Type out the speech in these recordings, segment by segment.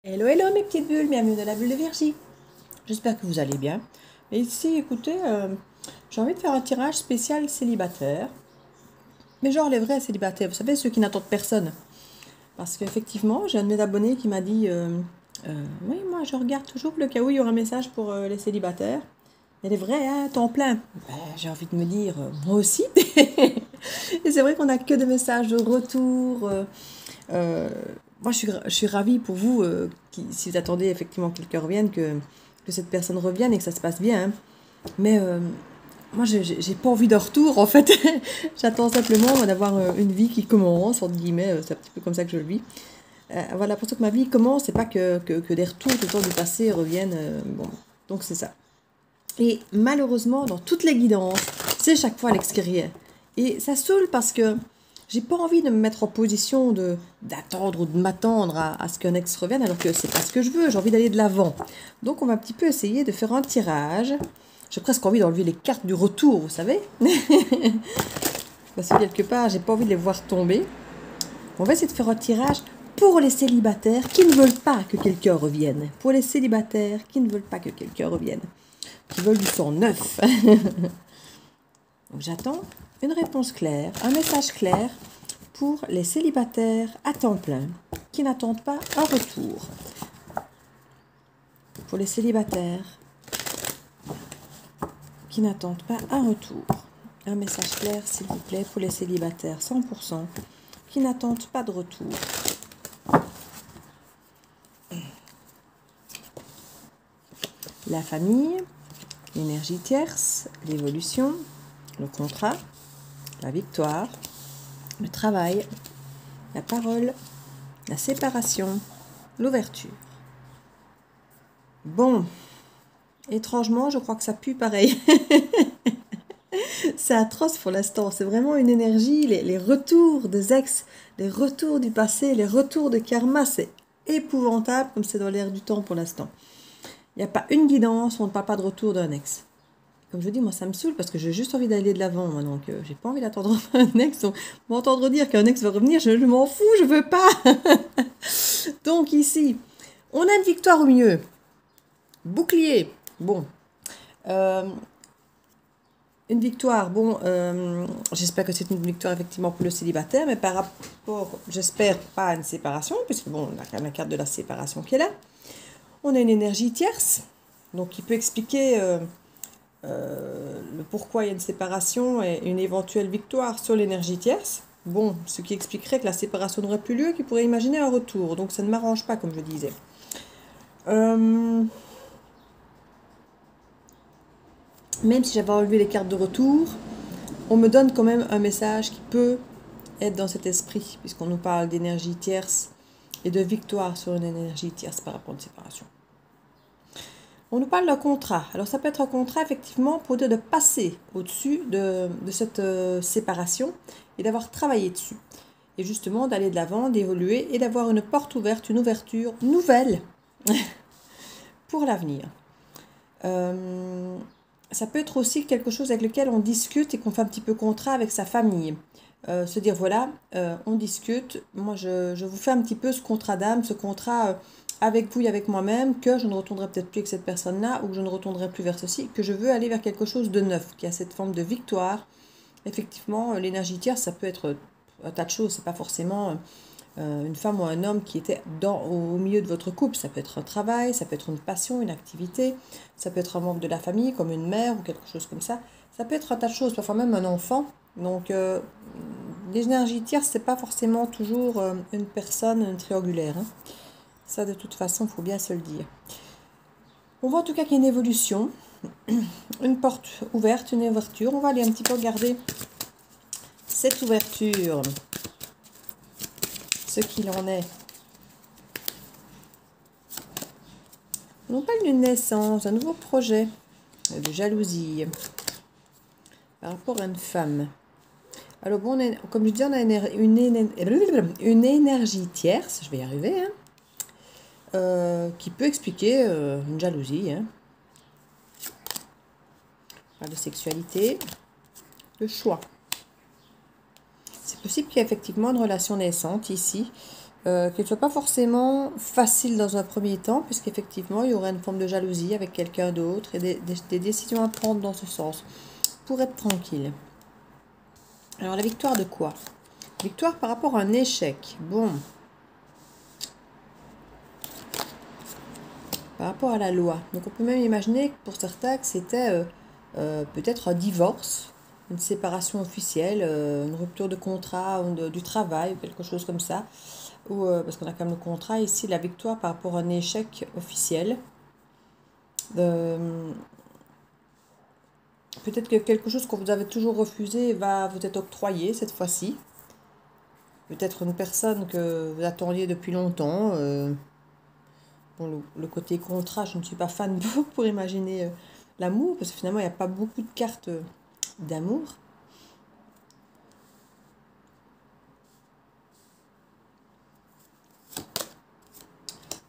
Hello, hello mes petites bulles, bienvenue dans la bulle de Virgie. J'espère que vous allez bien. Et ici, écoutez, j'ai envie de faire un tirage spécial célibataire. Mais genre les vrais célibataires, vous savez, ceux qui n'attendent personne. Parce qu'effectivement, j'ai un de mes abonnés qui m'a dit oui, moi je regarde toujours le cas où il y aura un message pour les célibataires. Elle est vraie, hein, temps plein. Ben, j'ai envie de me dire, moi aussi. Et c'est vrai qu'on n'a que des messages de retour. Moi, je suis ravie pour vous, si vous attendez effectivement que quelqu'un revienne, que cette personne revienne et que ça se passe bien. Hein. Mais moi, j'ai pas envie de retour, en fait. J'attends simplement d'avoir une vie qui commence, entre guillemets. C'est un petit peu comme ça que je le vis. Voilà, pour ça que ma vie commence, c'est pas que des retours tout le temps du passé reviennent. Bon, donc c'est ça. Et malheureusement, dans toutes les guidances, c'est chaque fois à l'extérieur. Et ça saoule parce que j'ai pas envie de me mettre en position d'attendre ou de m'attendre à ce qu'un ex revienne, alors que c'est pas ce que je veux, j'ai envie d'aller de l'avant. Donc on va un petit peu essayer de faire un tirage. J'ai presque envie d'enlever les cartes du retour, vous savez. Parce que quelque part, j'ai pas envie de les voir tomber. On va essayer de faire un tirage pour les célibataires qui ne veulent pas que quelqu'un revienne. Pour les célibataires qui ne veulent pas que quelqu'un revienne. Qui veulent du sang neuf. Donc j'attends une réponse claire, un message clair pour les célibataires à temps plein qui n'attendent pas un retour. Pour les célibataires qui n'attendent pas un retour. Un message clair, s'il vous plaît, pour les célibataires 100% qui n'attendent pas de retour. La famille, l'énergie tierce, l'évolution, le contrat, la victoire, le travail, la parole, la séparation, l'ouverture. Bon, étrangement, je crois que ça pue pareil. C'est atroce pour l'instant, c'est vraiment une énergie, les retours des ex, les retours du passé, les retours de karma, c'est épouvantable comme c'est dans l'air du temps pour l'instant. Il n'y a pas une guidance où on ne parle pas de retour d'un ex. Comme je dis, moi ça me saoule parce que j'ai juste envie d'aller de l'avant, moi, donc j'ai pas envie d'attendre un ex. Donc, m'entendre dire qu'un ex va revenir, je m'en fous, je veux pas. Donc ici, on a une victoire au milieu. Bouclier, bon. Une victoire, bon, j'espère que c'est une victoire effectivement pour le célibataire, mais par rapport, j'espère pas à une séparation, puisque bon, on a quand même la carte de la séparation qui est là. On a une énergie tierce, donc qui peut expliquer le pourquoi il y a une séparation et une éventuelle victoire sur l'énergie tierce. Bon, ce qui expliquerait que la séparation n'aurait plus lieu, qu'il pourrait imaginer un retour. Donc ça ne m'arrange pas, comme je disais. Même si j'avais enlevé les cartes de retour, on me donne quand même un message qui peut être dans cet esprit, puisqu'on nous parle d'énergie tierce et de victoire sur une énergie tierce par rapport à une séparation. On nous parle d'un contrat. Alors ça peut être un contrat effectivement pour dire de passer au-dessus de cette séparation et d'avoir travaillé dessus. Et justement d'aller de l'avant, d'évoluer et d'avoir une porte ouverte, une ouverture nouvelle pour l'avenir. Ça peut être aussi quelque chose avec lequel on discute et qu'on fait un petit peu contrat avec sa famille. Se dire voilà, on discute, moi je vous fais un petit peu ce contrat d'âme, ce contrat avec vous et avec moi-même, que je ne retournerai peut-être plus avec cette personne-là, ou que je ne retournerai plus vers ceci, que je veux aller vers quelque chose de neuf, qui a cette forme de victoire. Effectivement, l'énergie tierce, ça peut être un tas de choses, c'est pas forcément une femme ou un homme qui était au milieu de votre couple. Ça peut être un travail, ça peut être une passion, une activité, ça peut être un membre de la famille, comme une mère ou quelque chose comme ça. Ça peut être un tas de choses, parfois même un enfant. Donc, l'énergie tierce, c'est pas forcément toujours une personne, une triangulaire. Hein. Ça, de toute façon, il faut bien se le dire. On voit en tout cas qu'il y a une évolution, une porte ouverte, une ouverture. On va aller un petit peu regarder cette ouverture, ce qu'il en est. On parle d'une naissance, d'un nouveau projet, de jalousie par rapport à une femme. Alors bon, comme je dis, on a une énergie tierce, je vais y arriver, hein, qui peut expliquer une jalousie. Hein. On parle de sexualité, de choix. C'est possible qu'il y ait effectivement une relation naissante ici, Qu'elle ne soit pas forcément facile dans un premier temps, puisqu'effectivement, il y aurait une forme de jalousie avec quelqu'un d'autre et des décisions à prendre dans ce sens, pour être tranquille. Alors, la victoire de quoi? Victoire par rapport à un échec. Bon. Par rapport à la loi. Donc, on peut même imaginer pour certains que c'était peut-être un divorce, une séparation officielle, une rupture de contrat ou du travail, ou quelque chose comme ça. Ou, parce qu'on a quand même le contrat ici, la victoire par rapport à un échec officiel. Peut-être que quelque chose que vous avez toujours refusé va vous être octroyé cette fois-ci. Peut-être une personne que vous attendiez depuis longtemps. Bon, le côté contrat, je ne suis pas fan pour imaginer l'amour, parce que finalement, il n'y a pas beaucoup de cartes d'amour.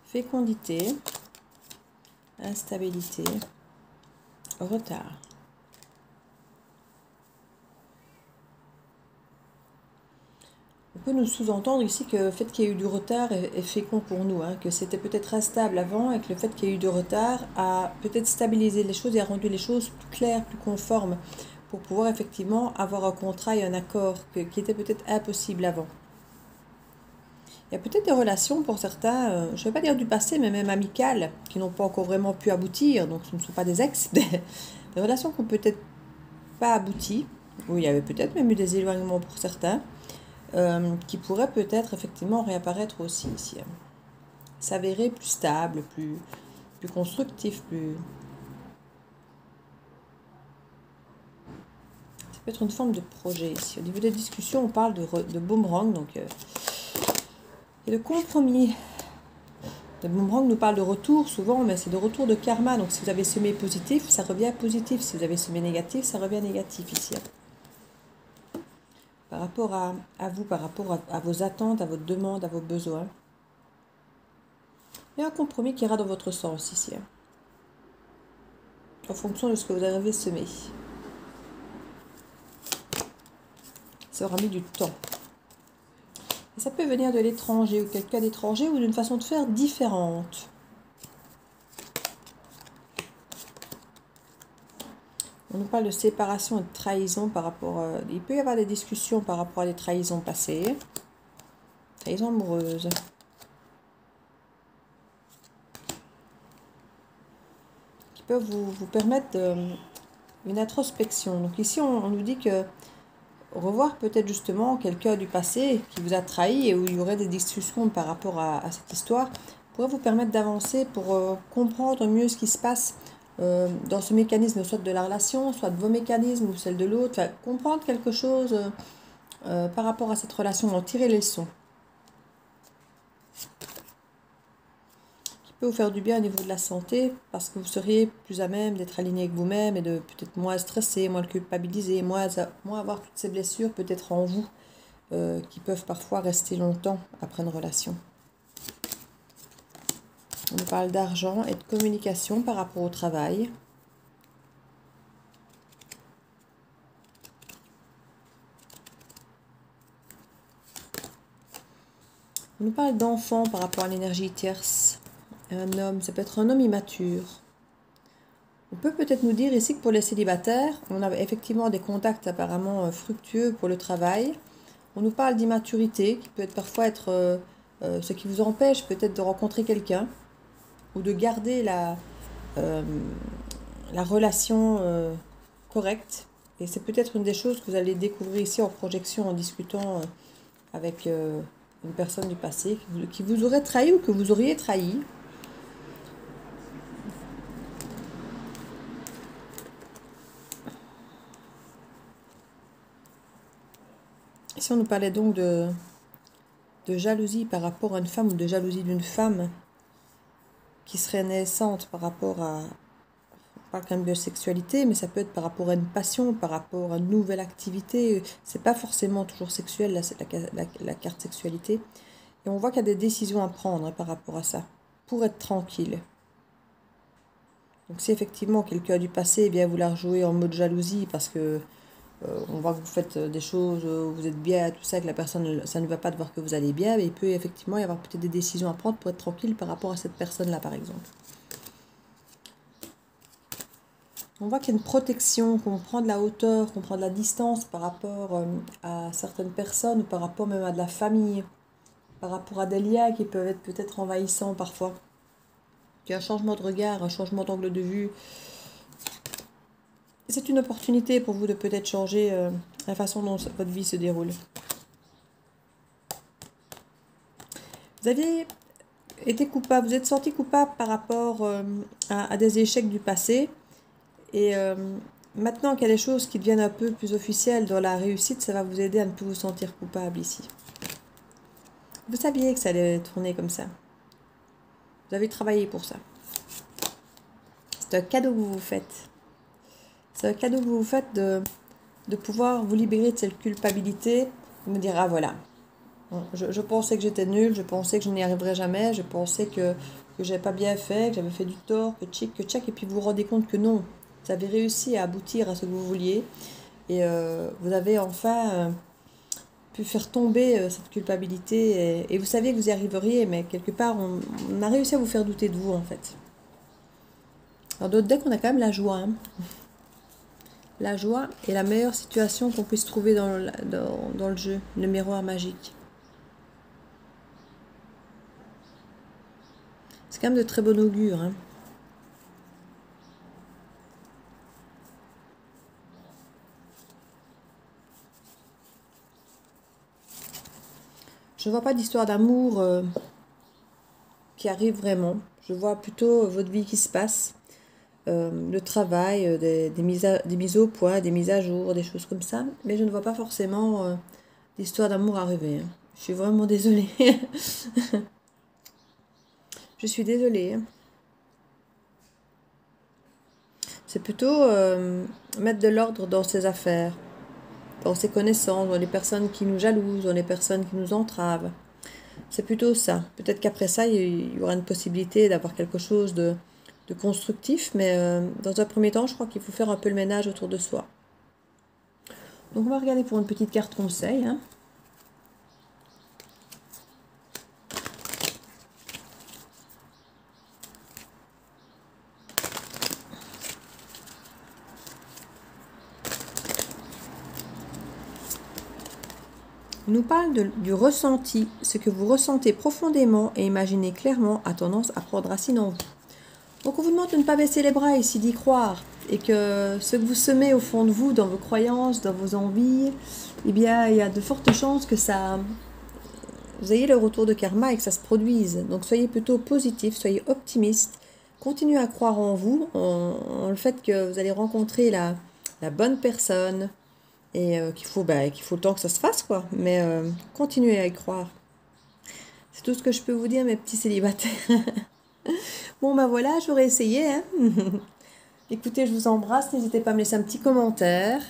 Fécondité, instabilité, retard. On peut nous sous-entendre ici que le fait qu'il y ait eu du retard est fécond pour nous, hein, que c'était peut-être instable avant et que le fait qu'il y ait eu du retard a peut-être stabilisé les choses et a rendu les choses plus claires, plus conformes pour pouvoir effectivement avoir un contrat et un accord qui était peut-être impossible avant. Il y a peut-être des relations pour certains, je ne vais pas dire du passé, mais même amicales, qui n'ont pas encore vraiment pu aboutir, donc ce ne sont pas des ex, des relations qui n'ont peut-être pas abouti, où il y avait peut-être même eu des éloignements pour certains, qui pourraient peut-être effectivement réapparaître aussi ici. S'avérer plus stable, plus constructif, plus... Ça peut être une forme de projet ici. Au niveau des discussions, on parle de boomerang, donc... et de compromis. Le boomerang nous parle de retour souvent, mais c'est de retour de karma. Donc si vous avez semé positif, ça revient positif. Si vous avez semé négatif, ça revient négatif ici. Par rapport à vous, par rapport à vos attentes, à vos demandes, à vos besoins. Il y a un compromis qui ira dans votre sens ici. En fonction de ce que vous avez semé. Ça aura mis du temps. Et ça peut venir de l'étranger ou quelqu'un d'étranger ou d'une façon de faire différente. On nous parle de séparation et de trahison par rapport... il peut y avoir des discussions par rapport à des trahisons passées. Trahison amoureuse. Qui peuvent vous permettre une introspection. Donc ici, on nous dit que revoir peut-être justement quelqu'un du passé qui vous a trahi et où il y aurait des discussions par rapport à cette histoire pourrait vous permettre d'avancer pour comprendre mieux ce qui se passe dans ce mécanisme, soit de la relation, soit de vos mécanismes ou celle de l'autre, enfin, comprendre quelque chose par rapport à cette relation, en tirer les leçons. Qui peut vous faire du bien au niveau de la santé, parce que vous seriez plus à même d'être aligné avec vous-même et de peut-être moins stresser, moins le culpabiliser, moins avoir toutes ces blessures peut-être en vous qui peuvent parfois rester longtemps après une relation. On nous parle d'argent et de communication par rapport au travail. On nous parle d'enfants par rapport à l'énergie tierce. Un homme, ça peut être un homme immature. On peut peut-être nous dire ici que pour les célibataires, on a effectivement des contacts apparemment fructueux pour le travail. On nous parle d'immaturité, qui peut être parfois être ce qui vous empêche peut-être de rencontrer quelqu'un ou de garder la relation correcte. Et c'est peut-être une des choses que vous allez découvrir ici en projection, en discutant avec une personne du passé qui vous aurait trahi ou que vous auriez trahi. Ici, on nous parlait donc de jalousie par rapport à une femme ou de jalousie d'une femme qui serait naissante par rapport à... On parle quand même de sexualité, mais ça peut être par rapport à une passion, par rapport à une nouvelle activité. C'est pas forcément toujours sexuel, là, c'est la carte sexualité. Et on voit qu'il y a des décisions à prendre par rapport à ça, pour être tranquille. Donc si effectivement quelqu'un du passé vient vouloir jouer en mode jalousie parce que on voit que vous faites des choses, vous êtes bien, tout ça, que la personne, ça ne va pas de voir que vous allez bien, mais il peut effectivement y avoir peut-être des décisions à prendre pour être tranquille par rapport à cette personne-là, par exemple. On voit qu'il y a une protection, qu'on prend de la hauteur, qu'on prend de la distance par rapport à certaines personnes, ou par rapport même à de la famille, par rapport à des liens qui peuvent être peut-être envahissants parfois. Il y a un changement de regard, un changement d'angle de vue. C'est une opportunité pour vous de peut-être changer la façon dont votre vie se déroule. Vous avez été coupable, vous êtes senti coupable par rapport à des échecs du passé. Et maintenant qu'il y a des choses qui deviennent un peu plus officielles dans la réussite, ça va vous aider à ne plus vous sentir coupable ici. Vous saviez que ça allait tourner comme ça. Vous avez travaillé pour ça. C'est un cadeau que vous vous faites. C'est un cadeau que vous vous faites de pouvoir vous libérer de cette culpabilité. De me dire, ah voilà, je pensais que j'étais nulle, je pensais que je n'y arriverais jamais, je pensais que je n'avais pas bien fait, que j'avais fait du tort, que tchic, que tchac, et puis vous vous rendez compte que non. Vous avez réussi à aboutir à ce que vous vouliez. Et vous avez enfin pu faire tomber cette culpabilité. Et vous saviez que vous y arriveriez, mais quelque part, on a réussi à vous faire douter de vous, en fait. Alors, d'autres decks, on a quand même la joie. Hein. La joie est la meilleure situation qu'on puisse trouver dans le jeu, le miroir magique. C'est quand même de très bon augure. Hein. Je ne vois pas d'histoire d'amour qui arrive vraiment. Je vois plutôt votre vie qui se passe. Le travail, des mises au point, des mises à jour, des choses comme ça. Mais je ne vois pas forcément d'histoire d'amour arriver. Hein. Je suis vraiment désolée. Je suis désolée. Hein. C'est plutôt mettre de l'ordre dans ses affaires, dans ses connaissances, dans les personnes qui nous jalousent, dans les personnes qui nous entravent. C'est plutôt ça. Peut-être qu'après ça, il y aura une possibilité d'avoir quelque chose de constructif, mais dans un premier temps, je crois qu'il faut faire un peu le ménage autour de soi. Donc on va regarder pour une petite carte conseil. Hein. On nous parle du ressenti. Ce que vous ressentez profondément et imaginez clairement a tendance à prendre racine en vous. Donc on vous demande de ne pas baisser les bras ici, d'y croire. Et que ce que vous semez au fond de vous, dans vos croyances, dans vos envies, eh bien il y a de fortes chances que ça... Vous ayez le retour de karma et que ça se produise. Donc soyez plutôt positif, soyez optimiste. Continuez à croire en vous, en le fait que vous allez rencontrer la bonne personne. Et qu'il faut le temps que ça se fasse, quoi. Mais continuez à y croire. C'est tout ce que je peux vous dire, mes petits célibataires. Bon, ben voilà, j'aurais essayé. Hein. Écoutez, je vous embrasse. N'hésitez pas à me laisser un petit commentaire,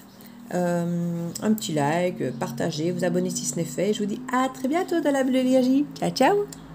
un petit like, partager, vous abonner si ce n'est fait. Je vous dis à très bientôt dans la Bulle Viergie. Ciao, ciao!